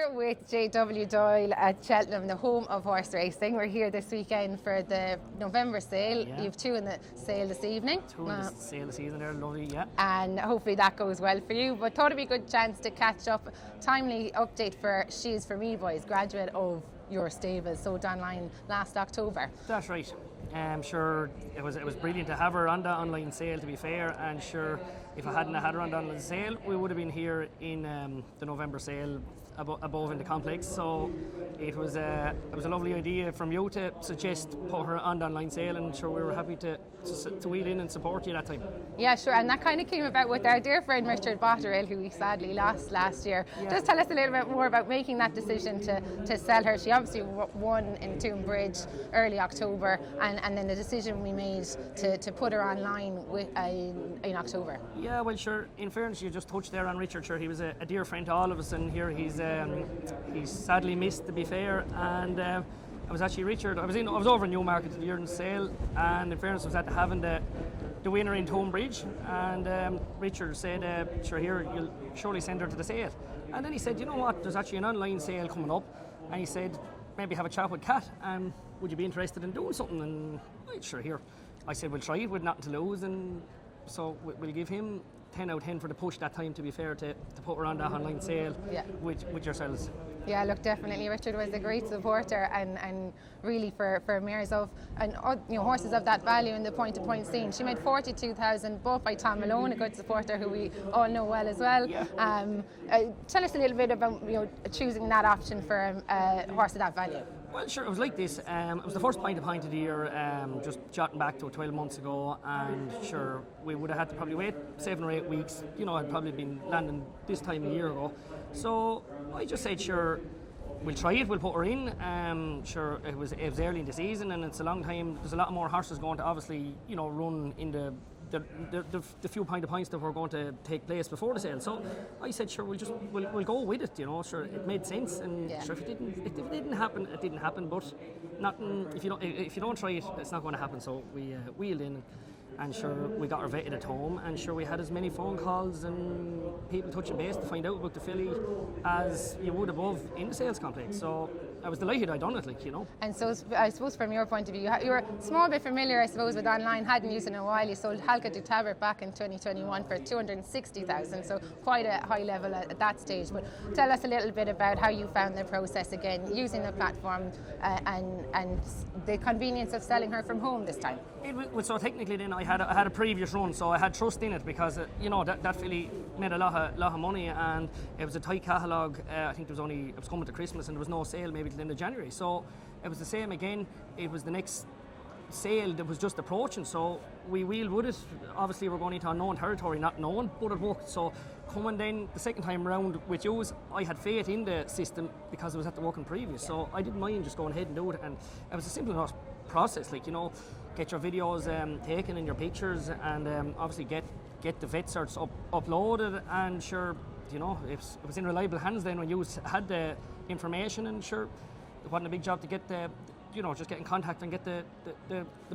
here with JW Doyle at Cheltenham, the home of horse racing. We're here this weekend for the November sale. Yeah. You have two in the sale this evening. Two in the sale this evening, they're lovely, yeah. And hopefully that goes well for you. But thought it'd be a good chance to catch up. Timely update for She Is For Me Boys, graduate of your stable, sold online last October. That's right. Sure, it was brilliant to have her on the online sale, to be fair, and sure, if I hadn't had her on the online sale, we would have been here in the November sale above in the complex. So it was a lovely idea from you to suggest put her on the online sale, and sure, we were happy to wheel in and support you that time. Yeah, sure, and that kind of came about with our dear friend Richard Botterill, who we sadly lost last year. Yeah. Just tell us a little bit more about making that decision to sell her. She obviously won in Tombridge early October, and then the decision we made to put her online in October. Yeah, well, sure, in fairness, you just touched there on Richard. Sure, he was a dear friend to all of us, and here he's sadly missed, to be fair. And I was actually Richard. I was over in Newmarket during the sale, and in fairness, I was at having the winner in Tombridge, and Richard said, "Sure, here you'll surely send her to the sale." And then he said, "You know what? There's actually an online sale coming up," and he said, "Maybe have a chat with Kat. Would you be interested in doing something?" And sure, here. I said, "We'll try it with nothing to lose," and so we'll give him 10 out of 10 for the push that time, to be fair, to put her on that online sale. Yeah. with yourselves. Yeah, look, definitely Richard was a great supporter, and really for mares of and horses of that value in the point-to-point scene. She made 42,000, bought by Tom Malone, a good supporter who we all know well as well. Yeah. Tell us a little bit about choosing that option for a horse of that value. Well, sure, it was like this. It was the first point-to-point of the year, just jotting back to 12 months ago, and sure, we would have had to probably wait 7 or 8 weeks. I'd probably been landing this time a year ago. So I just said, sure, we'll try it, we'll put her in. Sure, it was early in the season, and it's a long time. There's a lot more horses going to obviously, run in the few point-to-points that were going to take place before the sale. So I said, sure, we'll go with it. Sure, it made sense, and yeah. Sure, if it didn't happen, it didn't happen. But nothing. If you don't try it, it's not going to happen. So we wheeled in. And sure, we got her vetted at home, and sure, we had as many phone calls and people touching base to find out about the filly as you would above in the sales complex. So I was delighted I'd done it, And so I suppose from your point of view, you were a small bit familiar, I suppose, with online, hadn't used it in a while. You sold Halka du Tabert back in 2021 for 260,000, so quite a high level at that stage. But tell us a little bit about how you found the process again, using the platform and the convenience of selling her from home this time. So technically then I had a previous run, so I had trust in it because that filly made a lot of money, and it was a tight catalogue. I think it was coming to Christmas, and there was no sale maybe till the end of January. So it was the same again. It was the next sale that was just approaching, so we wheeled with it. Obviously we're going into unknown territory, not known, but it worked. So coming then the second time round with yous, I had faith in the system because it was at the working previous, so I didn't mind just going ahead and do it. And it was a simple enough process, get your videos taken and your pictures, and obviously get the vet certs uploaded, and sure, it was in reliable hands then when you had the information, and sure, it wasn't a big job to get just get in contact and get the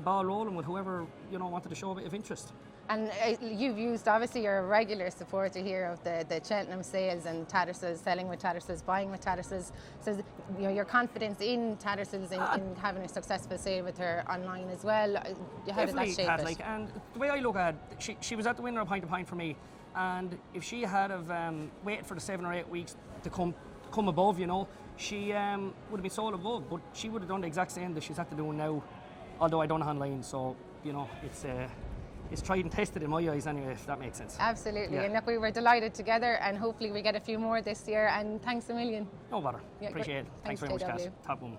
ball rolling with whoever wanted to show a bit of interest. And you've used, obviously you're a regular supporter here of the Cheltenham sales and Tattersalls, selling with Tattersalls, buying with Tattersalls. So your confidence in Tattersalls in having a successful sale with her online as well, how did that shape it? And the way I look at it, she was at the winner of point-to-point for me, and if she had have waited for the 7 or 8 weeks to come above, she would have been sold above, but she would have done the exact same that she's had to do now, although I done it online. So it's tried and tested in my eyes anyway, if that makes sense. Absolutely. Yeah. And look, we were delighted together, and hopefully we get a few more this year, and thanks a million. No bother. Yeah, appreciate it. Thanks very much, Kat. Top woman.